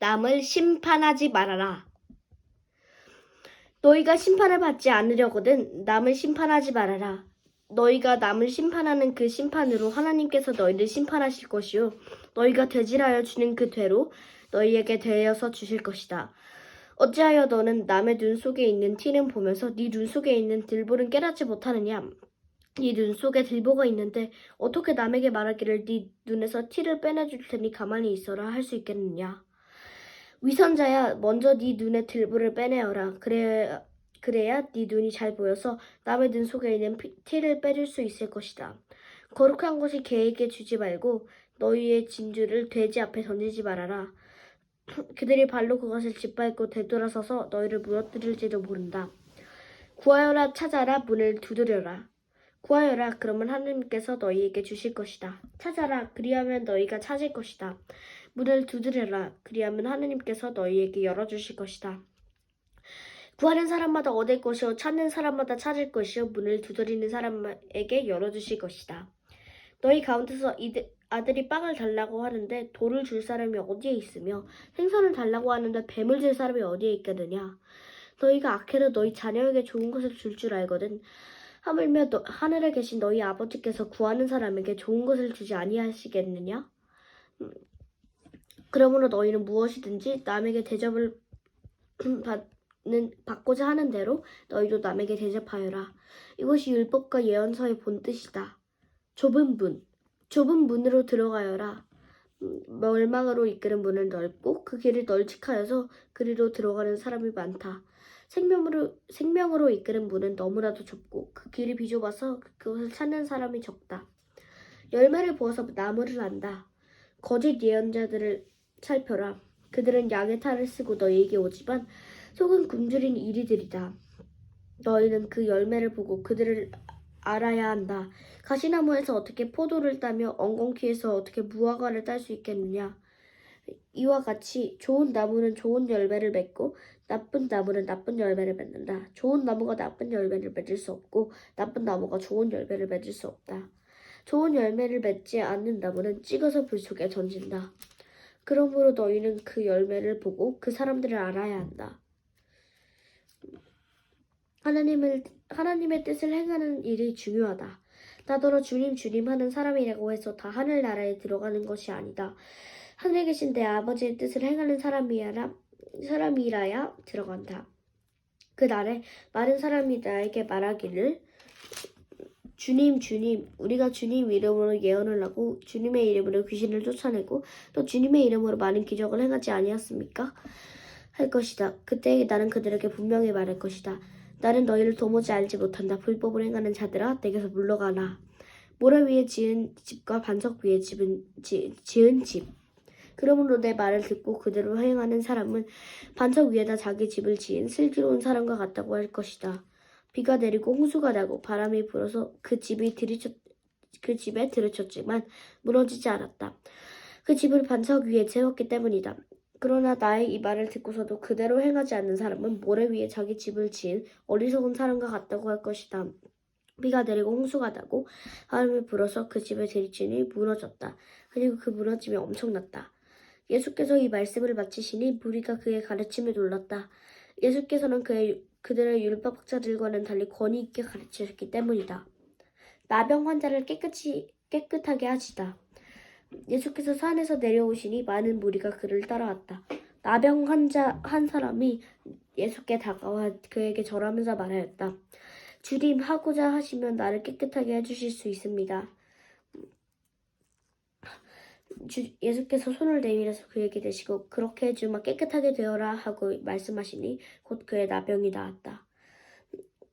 남을 심판하지 말아라. 너희가 심판을 받지 않으려거든 남을 심판하지 말아라. 너희가 남을 심판하는 그 심판으로 하나님께서 너희를 심판하실 것이요 너희가 되질하여 주는 그 되로 너희에게 되어서 주실 것이다. 어찌하여 너는 남의 눈 속에 있는 티는 보면서 네 눈 속에 있는 들보는 깨닫지 못하느냐? 네 눈 속에 들보가 있는데 어떻게 남에게 말하기를 네 눈에서 티를 빼내줄 테니 가만히 있어라 할 수 있겠느냐? 위선자야, 먼저 네 눈에 들보를 빼내어라. 그래야 네 눈이 잘 보여서 남의 눈 속에 있는 티를 빼줄 수 있을 것이다. 거룩한 것이 개에게 주지 말고 너희의 진주를 돼지 앞에 던지지 말아라. 그들이 발로 그것을 짓밟고 되돌아서서 너희를 무너뜨릴지도 모른다. 구하여라, 찾아라, 문을 두드려라. 구하여라, 그러면 하나님께서 너희에게 주실 것이다. 찾아라, 그리하면 너희가 찾을 것이다. 문을 두드려라, 그리하면 하나님께서 너희에게 열어주실 것이다. 구하는 사람마다 얻을 것이요 찾는 사람마다 찾을 것이요 문을 두드리는 사람에게 열어주실 것이다. 너희 가운데서 아들이 빵을 달라고 하는데 돌을 줄 사람이 어디에 있으며 생선을 달라고 하는데 뱀을 줄 사람이 어디에 있겠느냐. 너희가 악해도 너희 자녀에게 좋은 것을 줄 줄 알거든. 하물며 하늘에 계신 너희 아버지께서 구하는 사람에게 좋은 것을 주지 아니하시겠느냐. 그러므로 너희는 무엇이든지 남에게 대접을 받고자 하는 대로 너희도 남에게 대접하여라. 이것이 율법과 예언서의 본뜻이다. 좁은 문으로 들어가여라. 멸망으로 이끄는 문은 넓고 그 길이 널찍하여서 그리로 들어가는 사람이 많다. 생명으로 이끄는 문은 너무나도 좁고 그 길이 비좁아서 그것을 찾는 사람이 적다. 열매를 보아서 나무를 안다. 거짓 예언자들을 살펴라. 그들은 양의 탈을 쓰고 너희에게 오지만 속은 굶주린 이리들이다. 너희는 그 열매를 보고 그들을 알아야 한다. 가시나무에서 어떻게 포도를 따며 엉겅퀴에서 어떻게 무화과를 딸 수 있겠느냐. 이와 같이 좋은 나무는 좋은 열매를 맺고 나쁜 나무는 나쁜 열매를 맺는다. 좋은 나무가 나쁜 열매를 맺을 수 없고 나쁜 나무가 좋은 열매를 맺을 수 없다. 좋은 열매를 맺지 않는 나무는 찍어서 불 속에 던진다. 그러므로 너희는 그 열매를 보고 그 사람들을 알아야 한다. 하나님의 뜻을 행하는 일이 중요하다. 나더러 주님 주님 하는 사람이라고 해서 다 하늘나라에 들어가는 것이 아니다. 하늘에 계신 내 아버지의 뜻을 행하는 사람이라야 들어간다. 그 날에 많은 사람이 나에게 말하기를 주님 주님 우리가 주님 이름으로 예언을 하고 주님의 이름으로 귀신을 쫓아내고 또 주님의 이름으로 많은 기적을 행하지 아니하였습니까? 할 것이다. 그때 나는 그들에게 분명히 말할 것이다. 나는 너희를 도무지 알지 못한다. 불법을 행하는 자들아 내게서 물러가라. 모래 위에 지은 집과 반석 위에 지은 집. 그러므로 내 말을 듣고 그대로 행하는 사람은 반석 위에다 자기 집을 지은 슬기로운 사람과 같다고 할 것이다. 비가 내리고 홍수가 나고 바람이 불어서 그 집에 들이쳤지만 무너지지 않았다. 그 집을 반석 위에 세웠기 때문이다. 그러나 나의 이 말을 듣고서도 그대로 행하지 않는 사람은 모래 위에 자기 집을 지은 어리석은 사람과 같다고 할 것이다. 비가 내리고 홍수가 나고 바람이 불어서 그 집에 들이치니 무너졌다. 그리고 그 무너짐이 엄청났다. 예수께서 이 말씀을 마치시니 무리가 그의 가르침에 놀랐다. 예수께서는 그들의 율법학자들과는 달리 권위 있게 가르치셨기 때문이다. 나병 환자를 깨끗하게 하시다. 예수께서 산에서 내려오시니 많은 무리가 그를 따라왔다. 나병 환자 한 사람이 예수께 다가와 그에게 절하면서 말하였다. 주님, 하고자 하시면 나를 깨끗하게 해주실 수 있습니다. 예수께서 손을 내밀어서 그에게 대시고 그렇게 해주마 깨끗하게 되어라 하고 말씀하시니 곧 그의 나병이 나았다.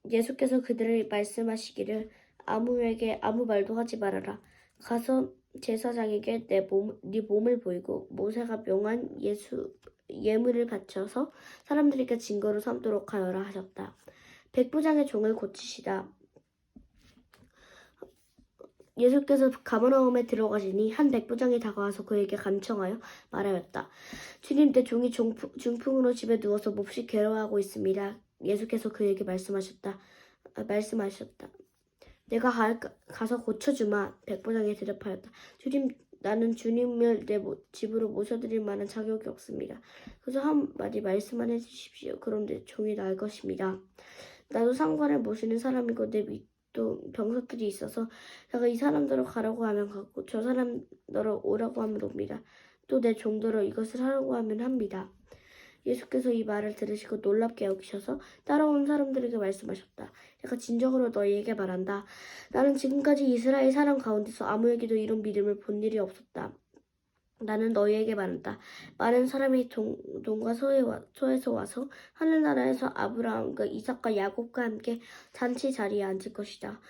예수께서 그들을 말씀하시기를 아무에게 아무 말도 하지 말아라. 가서 제사장에게 네 몸을 보이고 모세가 명한 예물을 바쳐서 사람들에게 증거로 삼도록 하여라 하셨다. 백부장의 종을 고치시다. 예수께서 가버나움에 들어가시니 한 백부장이 다가와서 그에게 간청하여 말하였다. 주님, 내 종이 중풍으로 집에 누워서 몹시 괴로워하고 있습니다. 예수께서 그에게 말씀하셨다. 내가 가서 고쳐주마. 백부장이 대답하였다. 주님, 나는 주님을 내 집으로 모셔드릴 만한 자격이 없습니다. 그래서 한마디 말씀만 해주십시오. 그런데 종이 나을 것입니다. 나도 상관을 모시는 사람이고 내 밑도 병사들이 있어서 내가 이 사람들을 가라고 하면 가고 저 사람들을 오라고 하면 옵니다. 또 내 종들을 이것을 하라고 하면 합니다. 예수께서 이 말을 들으시고 놀랍게 여기셔서 따라온 사람들에게 말씀하셨다. 내가 진정으로 너희에게 말한다. 나는 지금까지 이스라엘 사람 가운데서 아무에게도 이런 믿음을 본 일이 없었다. 나는 너희에게 말한다. 많은 사람이 동과 서에서 와서 하늘나라에서 아브라함과 이삭과 야곱과 함께 잔치 자리에 앉을 것이다.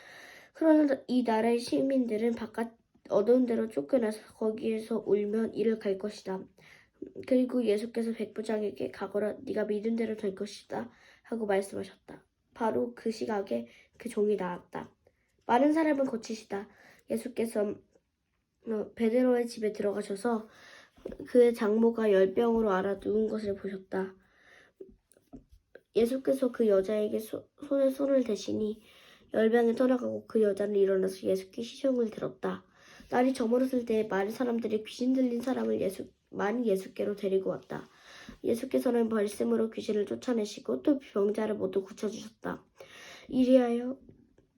그러나 이 나라의 시민들은 바깥 어두운 데로 쫓겨나서 거기에서 울며 이를 갈 것이다. 그리고 예수께서 백부장에게 가거라 네가 믿은 대로 될 것이다 하고 말씀하셨다. 바로 그 시각에 그 종이 나왔다. 많은 사람을 고치시다. 예수께서 베드로의 집에 들어가셔서 그의 장모가 열병으로 앓아 누운 것을 보셨다. 예수께서 그 여자에게 손에 손을 대시니 열병이 떠나가고 그 여자는 일어나서 예수께 시종을 들었다. 날이 저물었을 때 많은 사람들이 귀신 들린 사람을 많이 예수께로 데리고 왔다. 예수께서는 말씀으로 귀신을 쫓아내시고 또 병자를 모두 고쳐주셨다. 이리하여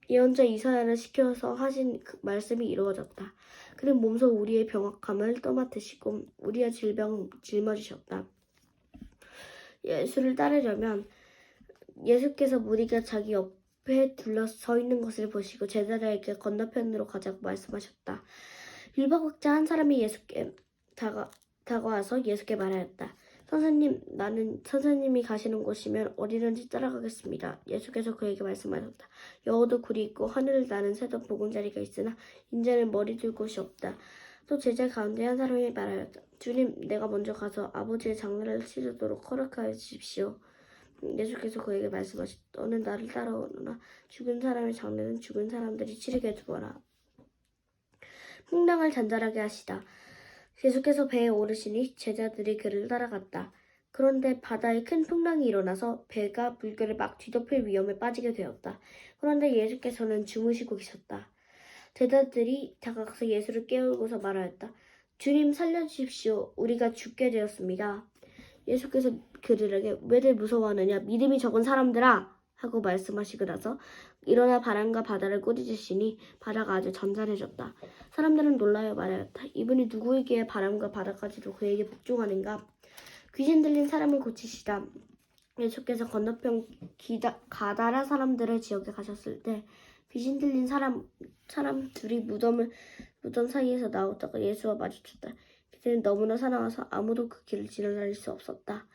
예언자 이사야를 시켜서 하신 그 말씀이 이루어졌다. 그는 몸소 우리의 병악함을 떠맡으시고 우리의 질병을 짊어지셨다. 예수를 따르려면 예수께서 무리가 자기 옆에 둘러서 서 있는 것을 보시고 제자들에게 건너편으로 가자고 말씀하셨다. 율법학자 한 사람이 예수께 다가와서 예수께 말하였다. 선생님, 나는 선생님이 가시는 곳이면 어디든지 따라가겠습니다. 예수께서 그에게 말씀하셨다. 여호도 굴이 있고 하늘을 나는 새도 보금자리가 있으나 인자는 머리 둘 곳이 없다. 또 제자 가운데 한 사람이 말하였다. 주님, 내가 먼저 가서 아버지의 장례를 치르도록 허락하여 주십시오. 예수께서 그에게 말씀하셨다. 너는 나를 따라오너나 죽은 사람의 장례는 죽은 사람들이 치르게 두어라. 풍랑을 잔잔하게 하시다. 예수께서 배에 오르시니 제자들이 그를 따라갔다. 그런데 바다에 큰 풍랑이 일어나서 배가 물결에 막 뒤덮일 위험에 빠지게 되었다. 그런데 예수께서는 주무시고 계셨다. 제자들이 다가가서 예수를 깨우고서 말하였다. 주님 살려주십시오. 우리가 죽게 되었습니다. 예수께서 그들에게 왜들 무서워하느냐 믿음이 적은 사람들아 하고 말씀하시고 나서 일어나 바람과 바다를 꾸짖으시니 바다가 아주 잔잔해졌다. 사람들은 놀라여 말하였다. 이분이 누구에게 바람과 바다까지도 그에게 복종하는가? 귀신 들린 사람을 고치시다. 예수께서 건너편 가다라 사람들의 지역에 가셨을 때 귀신 들린 사람 둘이 무덤 사이에서 나오다가 예수와 마주쳤다. 그들은 너무나 사나워서 아무도 그 길을 지나다닐 수 없었다.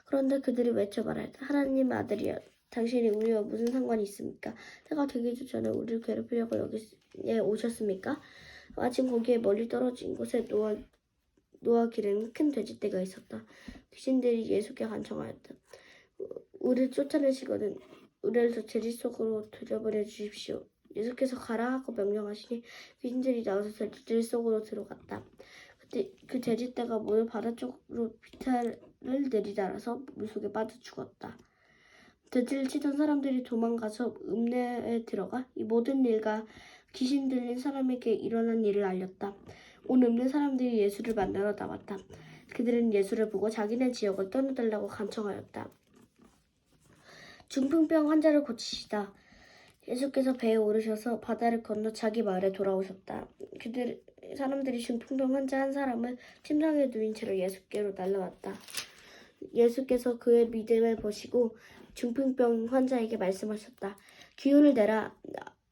그런데 그들이 외쳐 말하였다. 하나님 아들이여, 당신이 우리와 무슨 상관이 있습니까? 때가 되기 전에 우리를 괴롭히려고 여기에 오셨습니까? 마침 거기에 멀리 떨어진 곳에 노아 기른 큰 돼지떼가 있었다. 귀신들이 예수께 간청하였다. 우리를 쫓아내시거든 우리를 저 돼지 속으로 들여보내 주십시오. 예수께서 가라 하고 명령하시니 귀신들이 나와서 돼지 속으로 들어갔다. 그때 그 돼지떼가 모두 바다 쪽으로 비탈을 내리달아서 물속에 빠져 죽었다. 돼지를 치던 사람들이 도망가서 읍내에 들어가 이 모든 일과 귀신 들린 사람에게 일어난 일을 알렸다. 온 읍내 사람들이 예수를 만나러 나왔다. 그들은 예수를 보고 자기네 지역을 떠나달라고 간청하였다. 중풍병 환자를 고치시다. 예수께서 배에 오르셔서 바다를 건너 자기 마을에 돌아오셨다. 사람들이 중풍병 환자 한 사람을 침상에 누인 채로 예수께로 날라왔다. 예수께서 그의 믿음을 보시고 중풍병 환자에게 말씀하셨다. 기운을 내라,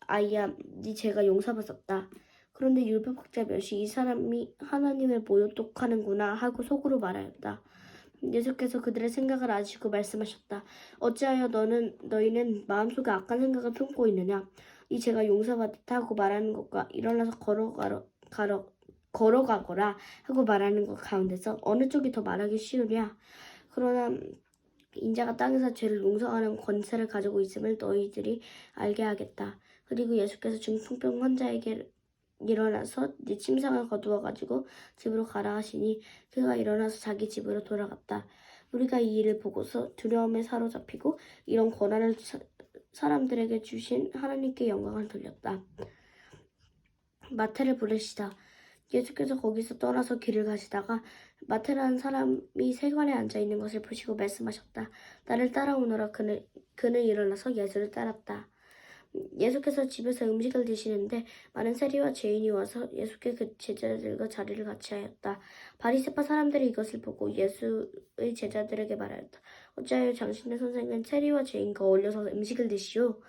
아이야, 네 죄가 용서받았다. 그런데 율법학자 몇이 이 사람이 하나님을 모욕하는구나 하고 속으로 말하였다. 예수께서 그들의 생각을 아시고 말씀하셨다. 어찌하여 너희는 마음속에 악한 생각을 품고 있느냐? 이 죄가 용서받았다고 말하는 것과 일어나서 걸어가거라 하고 말하는 것 가운데서 어느 쪽이 더 말하기 쉬우냐? 그러나 인자가 땅에서 죄를 용서하는 권세를 가지고 있음을 너희들이 알게 하겠다. 그리고 예수께서 중풍병 환자에게 일어나서 네 침상을 거두어가지고 집으로 가라 하시니 그가 일어나서 자기 집으로 돌아갔다. 우리가 이 일을 보고서 두려움에 사로잡히고 이런 권한을 사람들에게 주신 하나님께 영광을 돌렸다. 마태를 부르시다. 예수께서 거기서 떠나서 길을 가시다가 마태라는 사람이 세관에 앉아 있는 것을 보시고 말씀하셨다. 나를 따라오너라. 그는 일어나서 예수를 따랐다. 예수께서 집에서 음식을 드시는데 많은 세리와 죄인이 와서 예수께 그 제자들과 자리를 같이 하였다. 바리새파 사람들이 이것을 보고 예수의 제자들에게 말하였다. 어찌하여 당신의 선생은 세리와 죄인과 어울려서 음식을 드시오?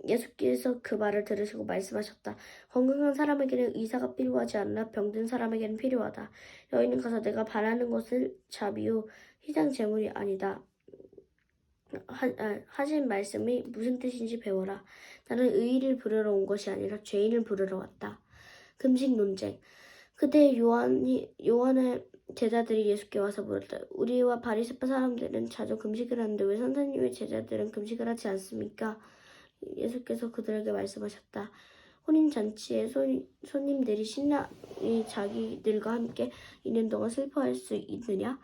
예수께서 그 말을 들으시고 말씀하셨다. 건강한 사람에게는 의사가 필요하지 않나 병든 사람에게는 필요하다. 너희는 가서 내가 바라는 것을 잡이오. 희생 제물이 아니다. 하신 말씀이 무슨 뜻인지 배워라. 나는 의인을 부르러 온 것이 아니라 죄인을 부르러 왔다. 금식 논쟁. 그때 요한의 제자들이 예수께 와서 물었다. 우리와 바리새파 사람들은 자주 금식을 하는데 왜 선생님의 제자들은 금식을 하지 않습니까? 예수께서 그들에게 말씀하셨다. 혼인잔치에 손님들이 신랑이 자기들과 함께 있는 동안 슬퍼할 수 있느냐?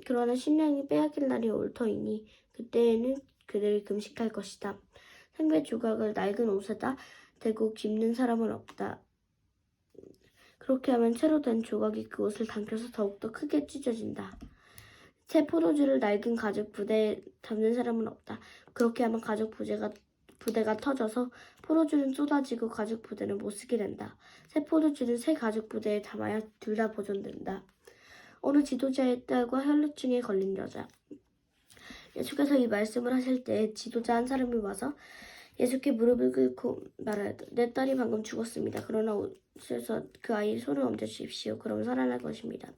그러나 신랑이 빼앗길 날이 올 터이니 그때에는 그들이 금식할 것이다. 생배 조각을 낡은 옷에다 대고 깁는 사람은 없다. 그렇게 하면 새로 된 조각이 그 옷을 당겨서 더욱더 크게 찢어진다. 새 포도주를 낡은 가죽 부대에 담는 사람은 없다. 그렇게 하면 가죽 부대가 터져서 포도주는 쏟아지고 가죽 부대는 못 쓰게 된다. 새 포도주는 새 가죽 부대에 담아야 둘 다 보존된다. 어느 지도자의 딸과 혈루증에 걸린 여자. 예수께서 이 말씀을 하실 때 지도자 한 사람이 와서 예수께 무릎을 꿇고 말하였다. 내 딸이 방금 죽었습니다. 그러나 옷에서 그 아이의 손을 얹어 주십시오. 그럼 살아날 것입니다.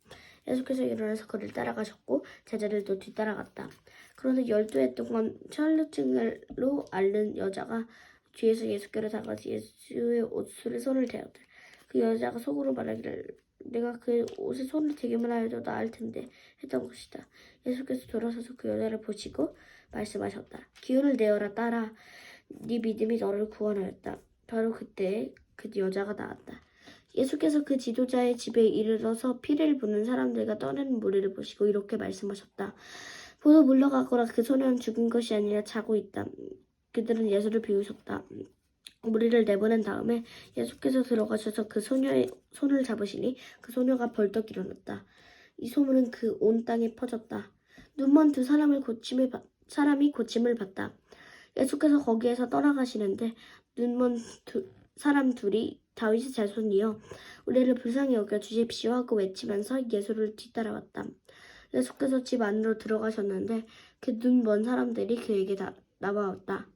예수께서 일어나서 그를 따라가셨고 제자들도 뒤따라갔다. 그런데 12해 동안 혈루증으로 앓는 여자가 뒤에서 예수께로 다가가서 예수의 옷술에 손을 대었다. 그 여자가 속으로 말하기를 내가 그 옷에 손을 대기만 하여도 나을 텐데 했던 것이다. 예수께서 돌아서서 그 여자를 보시고 말씀하셨다. 기운을 내어라 딸아. 네 믿음이 너를 구원하였다. 바로 그때 그 여자가 나았다. 예수께서 그 지도자의 집에 이르러서 피를 부는 사람들과 떠내는 무리를 보시고 이렇게 말씀하셨다. 보도 물러가거라. 그 소년은 죽은 것이 아니라 자고 있다. 그들은 예수를 비웃었다. 무리를 내보낸 다음에 예수께서 들어가셔서 그 소녀의 손을 잡으시니 그 소녀가 벌떡 일어났다. 이 소문은 그 온 땅에 퍼졌다. 눈먼 두 사람이 고침을 받다. 예수께서 거기에서 떠나가시는데 눈먼 사람 둘이 다윗의 자손이여 우리를 불쌍히 여겨 주십시오 하고 외치면서 예수를 뒤따라왔다. 예수께서 집 안으로 들어가셨는데 그 눈먼 사람들이 그에게 나와왔다.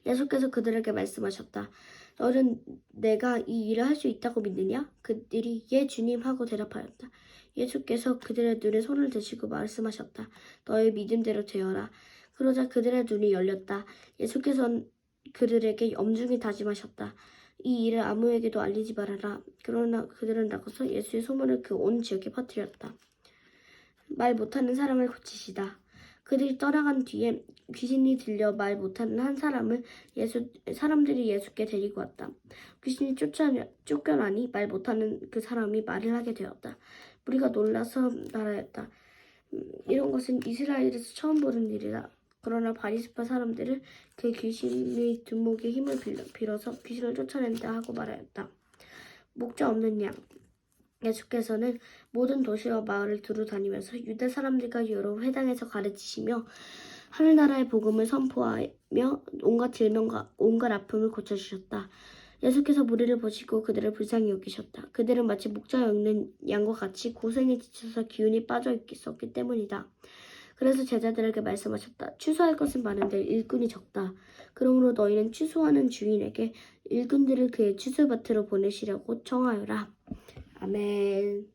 예수께서 그들에게 말씀하셨다. 너는 내가 이 일을 할 수 있다고 믿느냐? 그들이 예 주님 하고 대답하였다. 예수께서 그들의 눈에 손을 대시고 말씀하셨다. 너의 믿음대로 되어라. 그러자 그들의 눈이 열렸다. 예수께서는 그들에게 엄중히 다짐하셨다. 이 일을 아무에게도 알리지 말아라. 그러나 그들은 나가서 예수의 소문을 그 온 지역에 퍼뜨렸다. 말 못하는 사람을 고치시다. 그들이 떠나간 뒤에 귀신이 들려 말 못하는 한 사람들이 예수께 데리고 왔다. 귀신이 쫓겨나니 말 못하는 그 사람이 말을 하게 되었다. 우리가 놀라서 말하였다. 이런 것은 이스라엘에서 처음 보는 일이다. 그러나 바리새파 사람들은 그 귀신의 두목에 힘을 빌어서 귀신을 쫓아낸다 하고 말하였다. 목자 없는 양. 예수께서는 모든 도시와 마을을 두루 다니면서 유대 사람들과 여러 회당에서 가르치시며 하늘나라의 복음을 선포하며 온갖 질병과 온갖 아픔을 고쳐주셨다. 예수께서 무리를 보시고 그들을 불쌍히 여기셨다. 그들은 마치 목자 없는 양과 같이 고생에 지쳐서 기운이 빠져 있었기 때문이다. 그래서 제자들에게 말씀하셨다. 추수할 것은 많은데 일꾼이 적다. 그러므로 너희는 추수하는 주인에게 일꾼들을 그의 추수밭으로 보내시려고 청하여라. 아멘.